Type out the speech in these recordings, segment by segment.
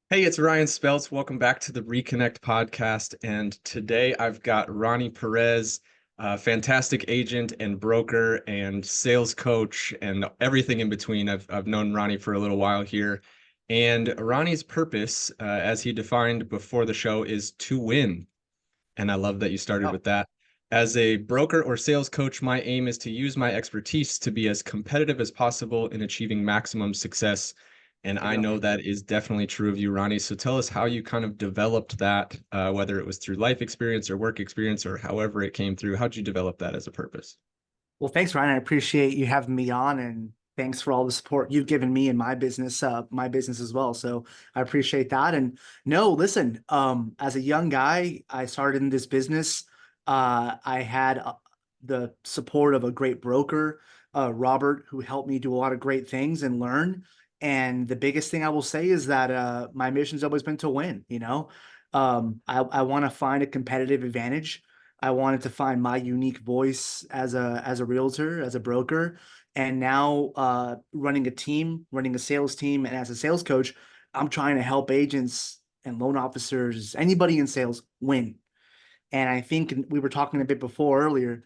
Hey, it's Ryan Speltz. Welcome back to the REConnect Podcast. And today I've got Ronnie Perez, fantastic agent and broker and sales coach and everything in between. I've known Ronnie for a little while here. And Ronnie's purpose, as he defined before the show, is to win. And I love that you started Oh, with that. As a broker or sales coach, my aim is to use my expertise to be as competitive as possible in achieving maximum success. And there I you go. know that is definitely true of you, Ronnie. So tell us how you kind of developed that, whether it was through life experience or work experience or however it came through. How'd you develop that as a purpose? Well, thanks, Ryan. I appreciate you having me on, and thanks for all the support you've given me in my business as well. So I appreciate that. And no, listen, as a young guy, I started in this business. I had the support of a great broker, Robert, who helped me do a lot of great things and learn. And the biggest thing I will say is that my mission's always been to win. I want to find a competitive advantage. I wanted to find my unique voice as a realtor, as a broker, and now running a team, running a sales team, and as a sales coach, I'm trying to help agents and loan officers, anybody in sales, win. And I think we were talking a bit before earlier.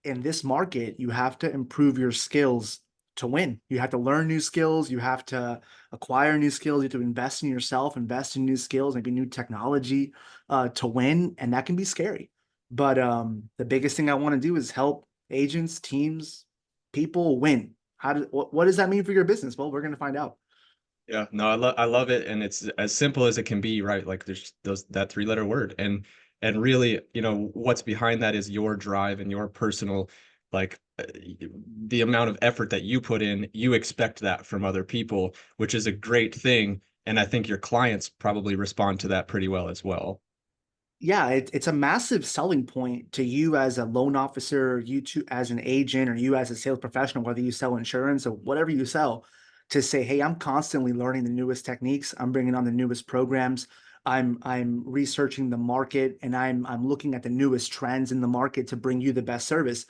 In this market, you have to improve your skills to win. You have to learn new skills. You have to acquire new skills. You have to invest in yourself, invest in new skills, maybe new technology to win. And that can be scary. But the biggest thing I want to do is help agents, teams, people win. What does that mean for your business? Well, we're going to find out. Yeah, no, I love it, and it's as simple as it can be, right? Like there's those that three-letter word, and really, what's behind that is your drive and your personal, like the amount of effort that you put in. You expect that from other people, which is a great thing, and I think your clients probably respond to that pretty well as well. Yeah, it's a massive selling point to you as a loan officer, you to as an agent, or you as a sales professional, whether you sell insurance or whatever you sell, to say, "Hey, I'm constantly learning the newest techniques. I'm bringing on the newest programs. I'm researching the market, and I'm looking at the newest trends in the market to bring you the best service."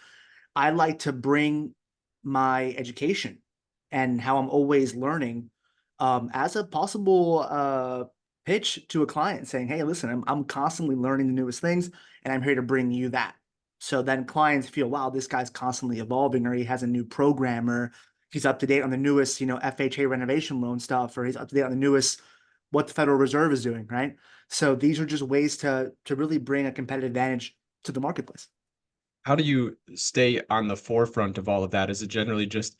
I like to bring my education and how I'm always learning as a possible pitch to a client saying, "Hey, listen, I'm constantly learning the newest things and I'm here to bring you that." So then clients feel, wow, this guy's constantly evolving, or he has a new program, or he's up to date on the newest, FHA renovation loan stuff, or he's up to date on the newest what the Federal Reserve is doing, right? So these are just ways to really bring a competitive advantage to the marketplace. How do you stay on the forefront of all of that? Is it generally just,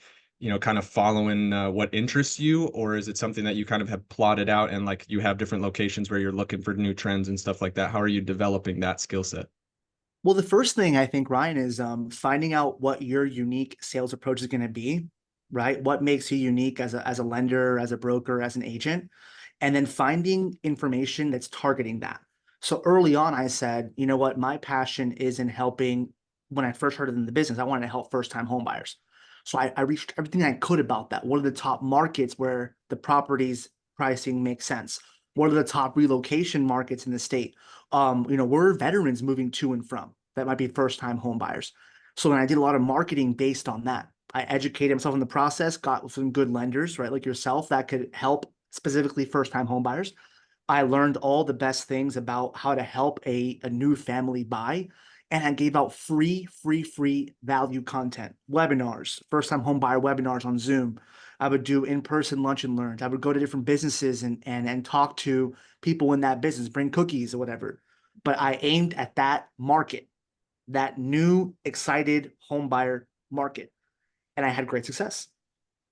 kind of following what interests you, or is it something that you kind of have plotted out and like you have different locations where you're looking for new trends and stuff like that? How are you developing that skill set? Well, the first thing I think, Ryan, is finding out what your unique sales approach is going to be, right? What makes you unique as a lender, as a broker, as an agent, and then finding information that's targeting that. So early on, I said, you know what, my passion is in helping. When I first started in the business, I wanted to help first-time home buyers. So I reached everything I could about that. What are the top markets where the properties pricing makes sense? What are the top relocation markets in the state? Where are veterans moving to and from that might be first time home buyers? So then I did a lot of marketing based on that. I educated myself in the process, got some good lenders, right, like yourself, that could help specifically first time home buyers. I learned all the best things about how to help a new family buy. And I gave out free value content, webinars, first time home buyer webinars on Zoom. I would do in-person lunch and learns. I would go to different businesses and talk to people in that business, bring cookies or whatever. But I aimed at that market, that new, excited home buyer market. And I had great success.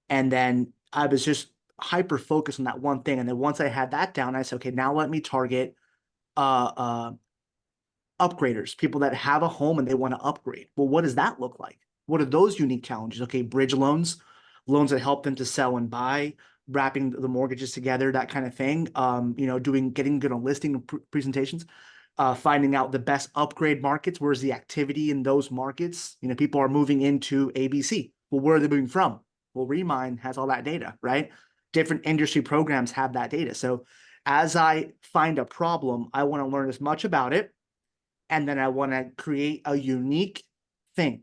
And then I was just hyper focused on that one thing. And then once I had that down, I said, okay, now let me target uh, uh, upgraders, people that have a home and they want to upgrade. Well, what does that look like? What are those unique challenges? Okay, bridge loans, loans that help them to sell and buy, wrapping the mortgages together, that kind of thing. Getting good on listing presentations, finding out the best upgrade markets. Where's the activity in those markets? People are moving into ABC. Well, where are they moving from? Well, Remind has all that data, right? Different industry programs have that data. So as I find a problem, I want to learn as much about it, and then I want to create a unique thing.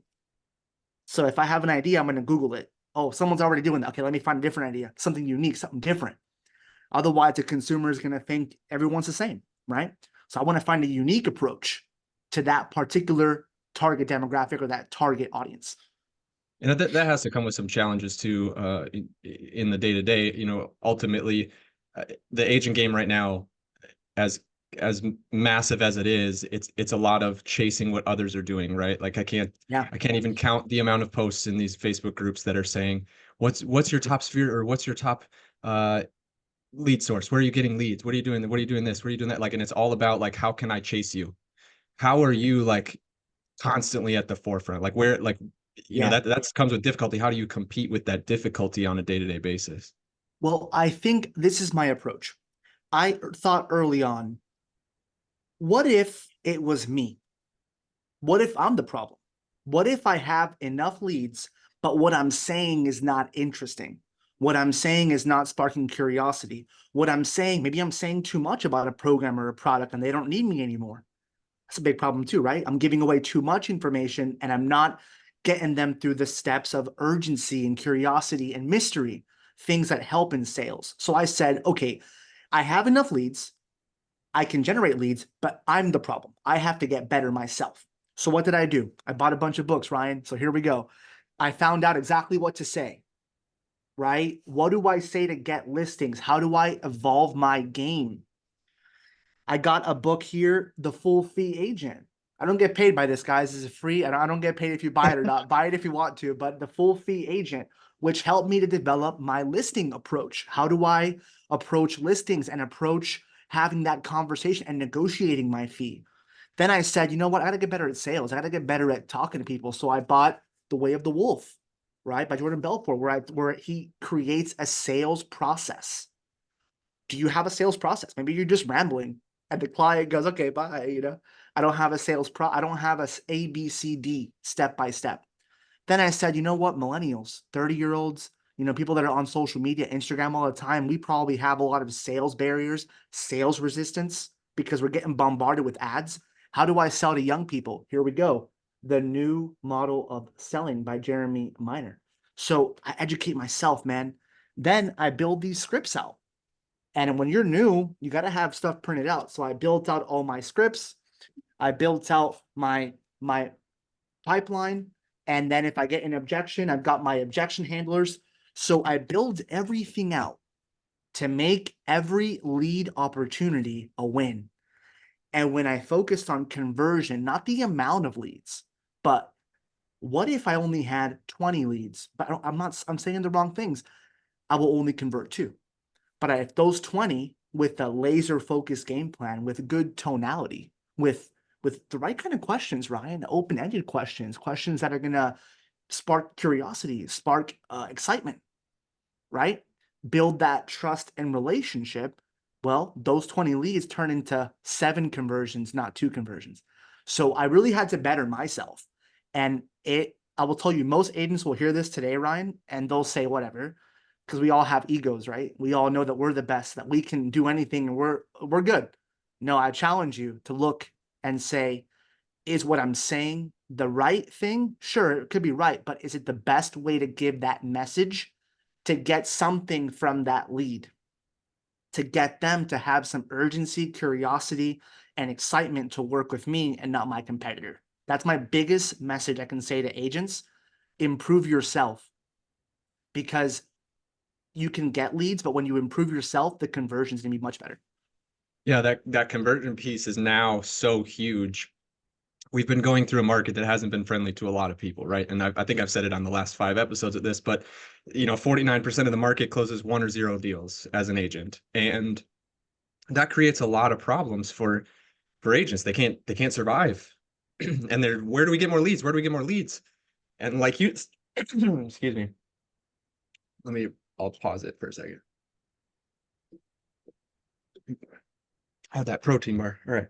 So if I have an idea, I'm going to Google it. Oh, someone's already doing that. Okay, let me find a different idea, something unique, something different. Otherwise, the consumer is going to think everyone's the same, right? So I want to find a unique approach to that particular target demographic or that target audience. And that has to come with some challenges too, in the day to day. Ultimately, the agent game right now, as massive as it is, it's a lot of chasing what others are doing, right? Like Yeah. I can't even count the amount of posts in these Facebook groups that are saying, what's your top sphere, or what's your top lead source? Where are you getting leads? What are you doing? What are you doing this? What are you doing that? Like, and it's all about like, how can I chase you? How are you like constantly at the forefront? Like where, like, Yeah. that comes with difficulty. How do you compete with that difficulty on a day-to-day basis? Well, I think this is my approach. I thought early on, what if it was me? What if I'm the problem? What if I have enough leads, but what I'm saying is not interesting? What I'm saying is not sparking curiosity. What I'm saying, maybe I'm saying too much about a program or a product and they don't need me anymore. That's a big problem too, right? I'm giving away too much information and I'm not getting them through the steps of urgency and curiosity and mystery, things that help in sales. So I said, okay, I have enough leads. I can generate leads, but I'm the problem. I have to get better myself. So what did I do? I bought a bunch of books, Ryan. So here we go. I found out exactly what to say, right? What do I say to get listings? How do I evolve my game? I got a book here, The Full Fee Agent. I don't get paid by this, guys. This is free. I don't get paid if you buy it or not. Buy it if you want to, but The Full Fee Agent, which helped me to develop my listing approach. How do I approach listings and approach having that conversation and negotiating my fee? Then I said, you know what? I got to get better at sales. I got to get better at talking to people. So I bought The Way of the Wolf, right, by Jordan Belfort, where he creates a sales process. Do you have a sales process? Maybe you're just rambling and the client goes, okay, bye. I don't have a I don't have a ABCD step by step. Then I said, you know what? Millennials, 30-year-olds, people that are on social media, Instagram all the time, we probably have a lot of sales barriers, sales resistance because we're getting bombarded with ads. How do I sell to young people? Here we go. The New Model of Selling by Jeremy Miner. So I educate myself, man. Then I build these scripts out. And when you're new, you got to have stuff printed out. So I built out all my scripts. I built out my pipeline. And then if I get an objection, I've got my objection handlers. So I build everything out to make every lead opportunity a win. And when I focused on conversion, not the amount of leads, but what if I only had 20 leads? But I'm saying the wrong things. I will only convert 2. But if those 20 with a laser focused game plan, with good tonality, with the right kind of questions, Ryan, open-ended questions that are going to spark curiosity, spark excitement, right? Build that trust and relationship. Well, those 20 leads turn into 7 conversions, not 2 conversions. So I really had to better myself. And I will tell you, most agents will hear this today, Ryan, and they'll say whatever, because we all have egos, right? We all know that we're the best, that we can do anything and we're good. No, I challenge you to look and say, is what I'm saying the right thing? Sure, it could be right, but is it the best way to give that message to get something from that lead, to get them to have some urgency, curiosity, and excitement to work with me and not my competitor? That's my biggest message I can say to agents. Improve yourself, because you can get leads, but when you improve yourself, the conversion is going to be much better. Yeah, that conversion piece is now so huge. We've been going through a market that hasn't been friendly to a lot of people, right? And I think I've said it on the last 5 episodes of this, but 49% of the market closes 1 or 0 deals as an agent, and that creates a lot of problems for agents. They can't survive, and they're, where do we get more leads? Where do we get more leads? And like you, excuse me, I'll pause it for a second. Have that protein bar. All right.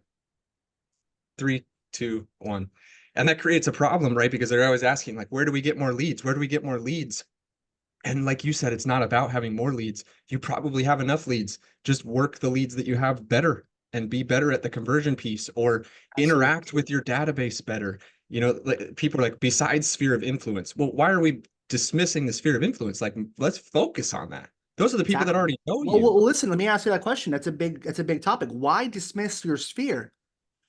3, 2, 1. And that creates a problem, right? Because they're always asking, like, where do we get more leads? Where do we get more leads? And like you said, it's not about having more leads. You probably have enough leads. Just work the leads that you have better and be better at the conversion piece, or Absolutely. interact with your database better. Like, people are like, besides sphere of influence. Well, why are we dismissing the sphere of influence? Like, let's focus on that. Those are the people that Exactly. already know you. Well, listen, let me ask you that question. That's a big topic. Why dismiss your sphere?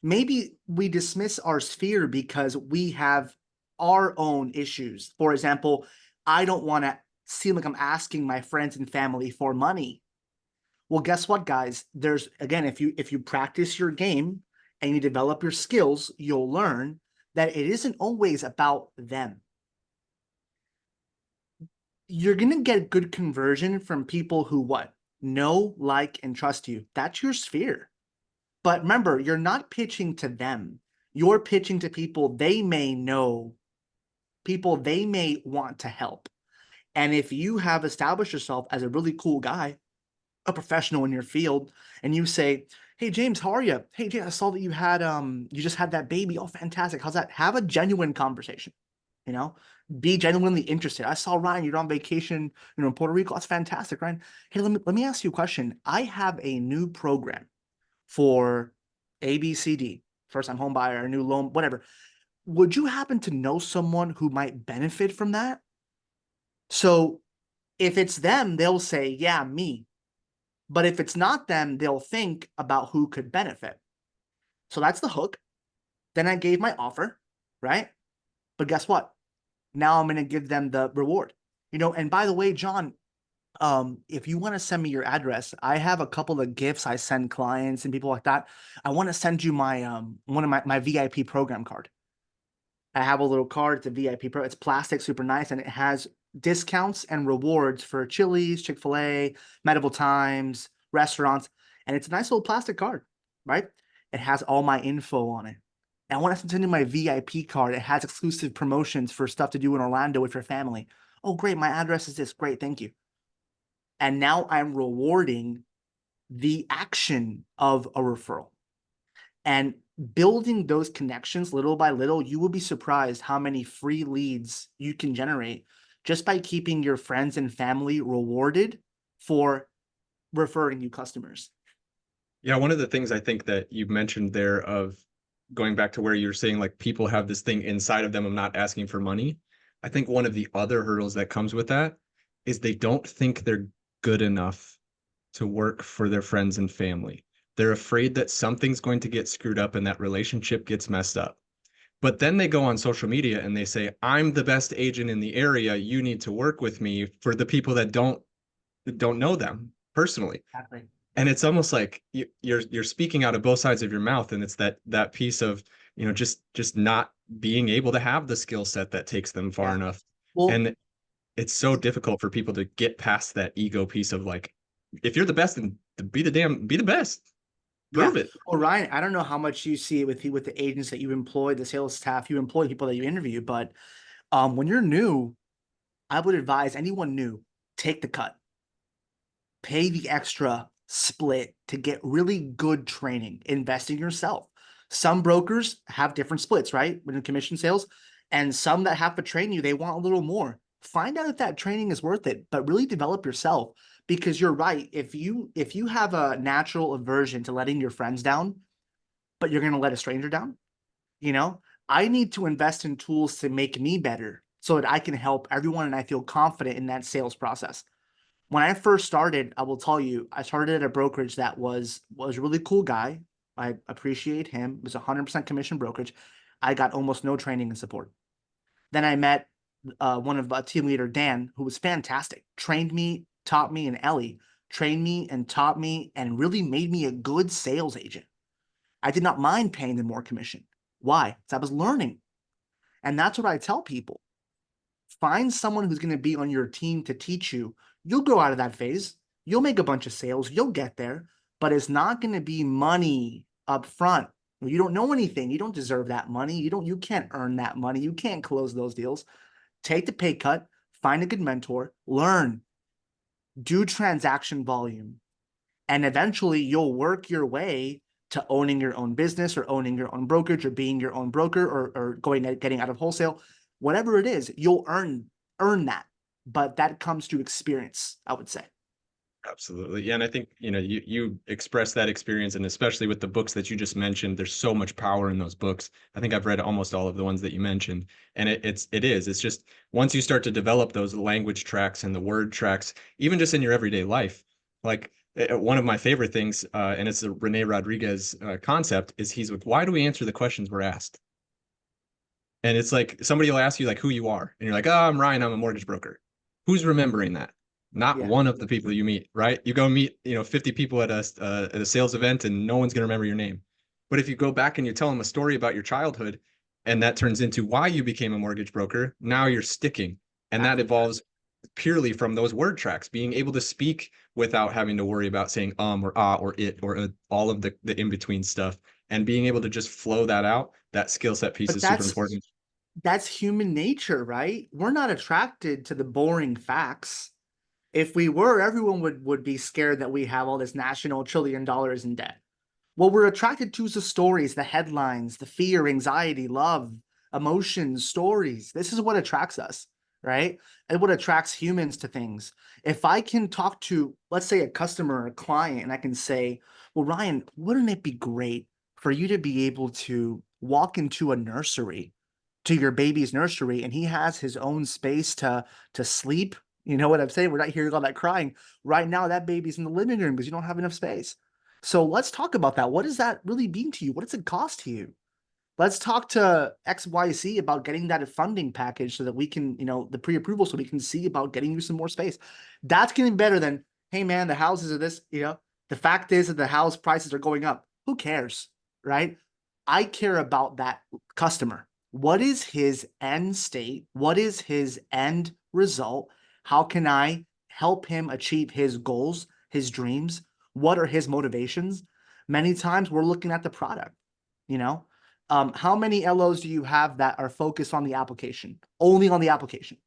Maybe we dismiss our sphere because we have our own issues. For example, I don't want to seem like I'm asking my friends and family for money. Well, guess what, guys? There's again, if you practice your game and you develop your skills, you'll learn that it isn't always about them. You're gonna get good conversion from people who what? Know, like, and trust you. That's your sphere. But remember, you're not pitching to them. You're pitching to people they may know, people they may want to help. And if you have established yourself as a really cool guy, a professional in your field, and you say, "Hey James, how are you? Hey James, I saw that you just had that baby. Oh, fantastic. How's that?" Have a genuine conversation. You know, be genuinely interested. I saw Ryan, you're on vacation, in Puerto Rico. That's fantastic, Ryan. Hey, let me ask you a question. I have a new program for ABCD, first time home buyer, a new loan, whatever. Would you happen to know someone who might benefit from that? So if it's them, they'll say, yeah, me. But if it's not them, they'll think about who could benefit. So that's the hook. Then I gave my offer, right? But guess what? Now I'm going to give them the reward. And by the way, John, if you want to send me your address, I have a couple of gifts I send clients and people like that. I want to send you my one of my VIP program card. I have a little card. It's a VIP pro. It's plastic, super nice, and it has discounts and rewards for Chili's, Chick-fil-A, Medieval Times, restaurants, and it's a nice little plastic card, right? It has all my info on it. And I want to send you my VIP card. It has exclusive promotions for stuff to do in Orlando with your family. Oh, great. My address is this. Great. Thank you. And now I'm rewarding the action of a referral. And building those connections little by little, you will be surprised how many free leads you can generate just by keeping your friends and family rewarded for referring you customers. Yeah, one of the things I think that you mentioned there of going back to where you're saying like people have this thing inside of them of not asking for money. I think one of the other hurdles that comes with that is they don't think they're good enough to work for their friends and family. They're afraid that something's going to get screwed up and that relationship gets messed up. But then they go on social media and they say, I'm the best agent in the area. You need to work with me for the people that don't know them personally. Exactly. And it's almost like you're speaking out of both sides of your mouth. And it's that piece of, just not being able to have the skill set that takes them far Yeah. enough. Well, And it's so difficult for people to get past that ego piece of like, if you're the best, then be the best. yeah. Prove it. Well, Ryan, I don't know how much you see with the agents that you employ, the sales staff you employ, people that you interview, but when you're new, I would advise anyone new, take the cut. Pay the extra split to get really good training, invest in yourself. Some brokers have different splits, right? When in commission sales, and some that have to train you, they want a little more. Find out if that training is worth it, but really develop yourself because you're right. If you have a natural aversion to letting your friends down, but you're going to let a stranger down, you know, I need to invest in tools to make me better so that I can help everyone and I feel confident in that sales process. When I first started, I will tell you, I started at a brokerage that was a really cool guy. I appreciate him. It was 100% commission brokerage. I got almost no training and support. Then I met one of team leader Dan, who was fantastic. Trained me, taught me, and Ellie trained me and taught me, and really made me a good sales agent. I did not mind paying them more commission. Why? Because I was learning, and that's what I tell people. Find someone who's going to be on your team to teach you. You'll go out of that phase. You'll make a bunch of sales. You'll get there, but it's not going to be money up front. You don't know anything. You don't deserve that money. You can't earn that money. You can't close those deals. Take the pay cut, find a good mentor, learn, do transaction volume, and eventually you'll work your way to owning your own business or owning your own brokerage or being your own broker or getting out of wholesale. Whatever it is, you'll earn that. But that comes to experience, I would say. Absolutely. Yeah. And I think, you express that experience, and especially with the books that you just mentioned, there's so much power in those books. I think I've read almost all of the ones that you mentioned. And it's just once you start to develop those language tracks and the word tracks, even just in your everyday life, like one of my favorite things, and it's the Rene Rodriguez concept, is he's like, why do we answer the questions we're asked? And it's like somebody will ask you like who you are, and you're like, oh, I'm Ryan, I'm a mortgage broker. Who's remembering that? Not Yeah. one of the people you meet, right? You go meet, 50 people at a sales event, and no one's gonna remember your name. But if you go back and you tell them a story about your childhood, and that turns into why you became a mortgage broker, now you're sticking, and that Exactly. evolves purely from those word tracks, being able to speak without having to worry about saying or ah or it or all of the in between stuff, and being able to just flow that out. That skill set piece But is super important. that's human nature, right? We're not attracted to the boring facts. If we were, everyone would be scared that we have all this national trillion dollars in debt. What we're attracted to is the stories, the headlines, the fear, anxiety, love, emotions, stories. This is what attracts us, right? And what attracts humans to things. If I can talk to, let's say, a customer or a client, and I can say, well, Ryan, wouldn't it be great for you to be able to walk into a nursery, to your baby's nursery, and he has his own space to sleep? You know what I'm saying? We're not hearing all that crying. Right now, that baby's in the living room because you don't have enough space. So let's talk about that. What does that really mean to you? What does it cost to you? Let's talk to XYZ about getting that funding package so that we can, the pre-approval so we can see about getting you some more space. That's getting better than, hey man, the houses are this, the fact is that the house prices are going up. Who cares? Right? I care about that customer. What is his end state? What is his end result? How can I help him achieve his goals, his dreams? What are his motivations? Many times we're looking at the product, you know? How many LOs do you have that are focused on the application, only on the application?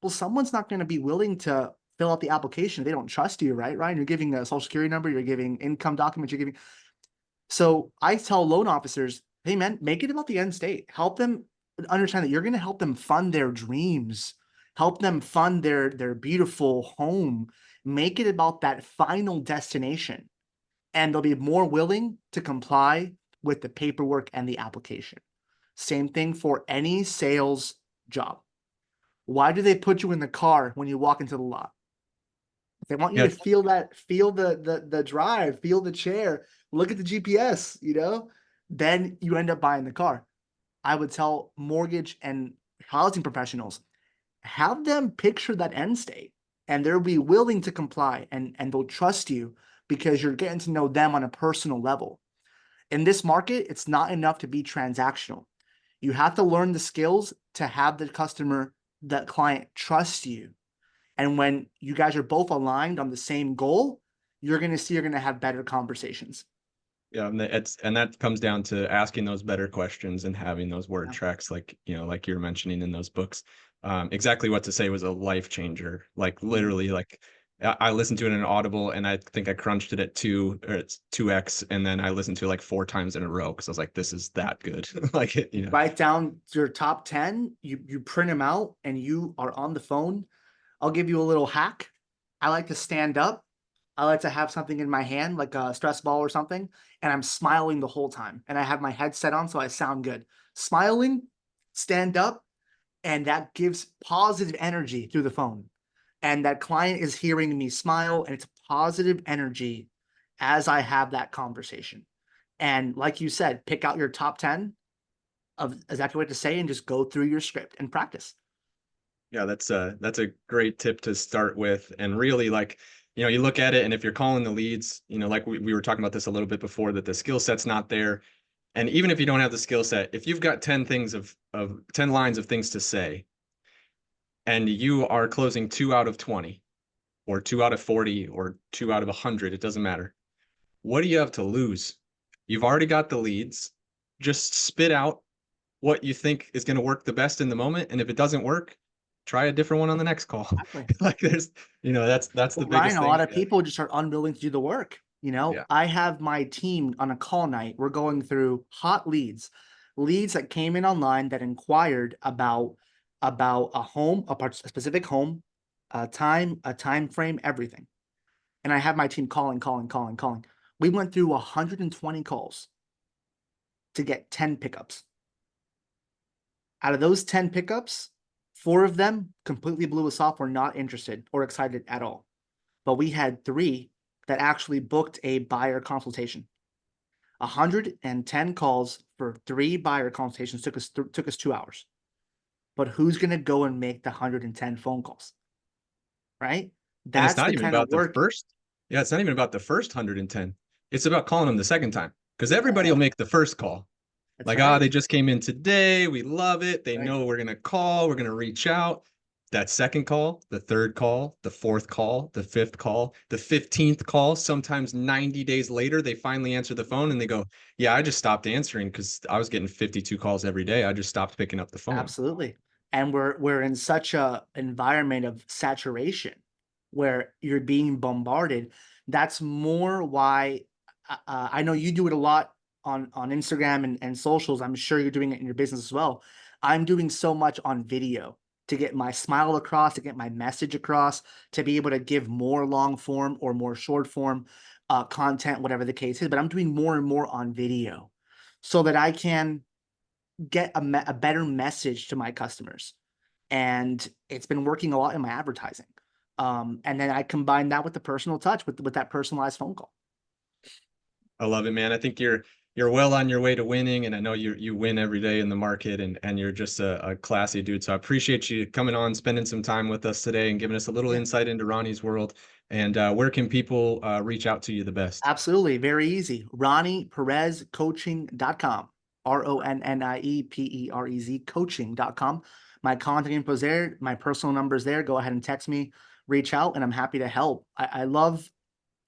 Well, someone's not going to be willing to fill out the application if they don't trust you, right, Ryan? You're giving a social security number, you're giving income documents, you're giving. So I tell loan officers, hey man, make it about the end state. Help them understand that you're going to help them fund their dreams, help them fund their beautiful home. Make it about that final destination, and they'll be more willing to comply with the paperwork and the application. Same thing for any sales job. Why do they put you in the car when you walk into the lot? They want you Yeah. to feel the drive, feel the chair, look at the GPS. Then you end up buying the car. I would tell mortgage and housing professionals, have them picture that end state, and they'll be willing to comply, and they'll trust you because you're getting to know them on a personal level. In this market, it's not enough to be transactional. You have to learn the skills to have the customer, that client trust you. And when you guys are both aligned on the same goal, you're going to see you're going to have better conversations. Yeah, and that comes down to asking those better questions and having those word Yeah. tracks, like like you're mentioning in those books. Exactly what to say was a life changer. Like literally, like I listened to it in an Audible, and I think I crunched it at two, or it's 2x, and then I listened to it like 4 times in a row because I was like, this is that good. Like. Write down your top 10, you print them out, and you are on the phone. I'll give you a little hack. I like to stand up. I like to have something in my hand, like a stress ball or something, and I'm smiling the whole time. And I have my headset on so I sound good. Smiling, stand up, and that gives positive energy through the phone. And that client is hearing me smile, and it's positive energy as I have that conversation. And like you said, pick out your top 10 of exactly what to say and just go through your script and practice. Yeah, that's a great tip to start with. And really, like, you look at it, and if you're calling the leads, like we were talking about this a little bit before, that the skill set's not there. And even if you don't have the skill set, if you've got 10 things of 10 lines of things to say, and you are closing 2 out of 20, or 2 out of 40, or 2 out of 100, it doesn't matter. What do you have to lose? You've already got the leads. Just spit out what you think is going to work the best in the moment. And if it doesn't work, try a different one on the next call. Exactly. Like that's the Well, Ryan, biggest a thing. lot of people just are unwilling to do the work. Yeah. I have my team on a call night. We're going through hot leads that came in online that inquired about a home, a specific home, a time frame, everything. and I have my team calling. We went through 120 calls to get 10 pickups. Out of those 10 pickups, 4 of them completely blew us off, were not interested or excited at all. But we had 3 that actually booked a buyer consultation. 110 calls for 3 buyer consultations took us 2 hours. But who's going to go and make the 110 phone calls? Right? And it's That's not the even kind of about the work. first. Yeah, it's not even about the first 110. It's about calling them the second time, because everybody will make the first call. That's Like, right. they just came in today. We love it. They Right. know we're going to call. We're going to reach out. That second call, the third call, the fourth call, the fifth call, the 15th call, sometimes 90 days later, they finally answer the phone and they go, yeah, I just stopped answering because I was getting 52 calls every day. I just stopped picking up the phone. Absolutely. And we're in such a environment of saturation where you're being bombarded. That's more why I know you do it a lot on Instagram and socials. I'm sure you're doing it in your business as well. I'm doing so much on video to get my smile across, to get my message across, to be able to give more long form or more short form content, whatever the case is. But I'm doing more and more on video so that I can get a better message to my customers. And it's been working a lot in my advertising. And then I combine that with the personal touch, with that personalized phone call. I love it, man. I think you're well on your way to winning, and I know you win every day in the market, and you're just a classy dude. So I appreciate you coming on, spending some time with us today, and giving us a little Yeah, insight into Ronnie's world. And where can people reach out to you the best? absolutely. Very easy. Ronnie Perez Coaching.com. RONNIEPEREZ coaching.com. My contact info is there. My personal number is there. Go ahead and text me, reach out, and I'm happy to help. I love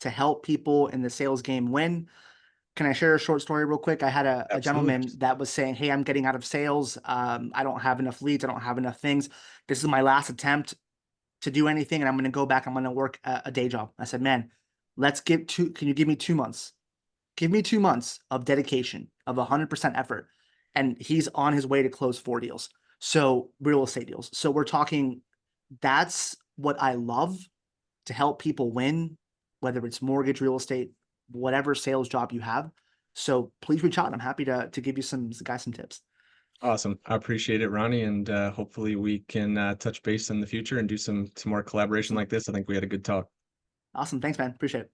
to help people in the sales game win. Can I share a short story real quick? I had a Absolutely. gentleman that was saying, hey, I'm getting out of sales. I don't have enough leads. I don't have enough things. This is my last attempt to do anything, and I'm going to go back. I'm going to work a day job. I said, man, can you give me 2 months? Give me 2 months of dedication, of 100% effort. And he's on his way to close 4 deals. So real estate deals. So we're talking, that's what I love, to help people win, whether it's mortgage, real estate, whatever sales job you have. So please reach out. I'm happy to give you some tips. Awesome. I appreciate it, Ronnie, and hopefully we can touch base in the future and do some more collaboration Awesome. like this. I think we had a good talk. Awesome. Thanks, man. Appreciate it.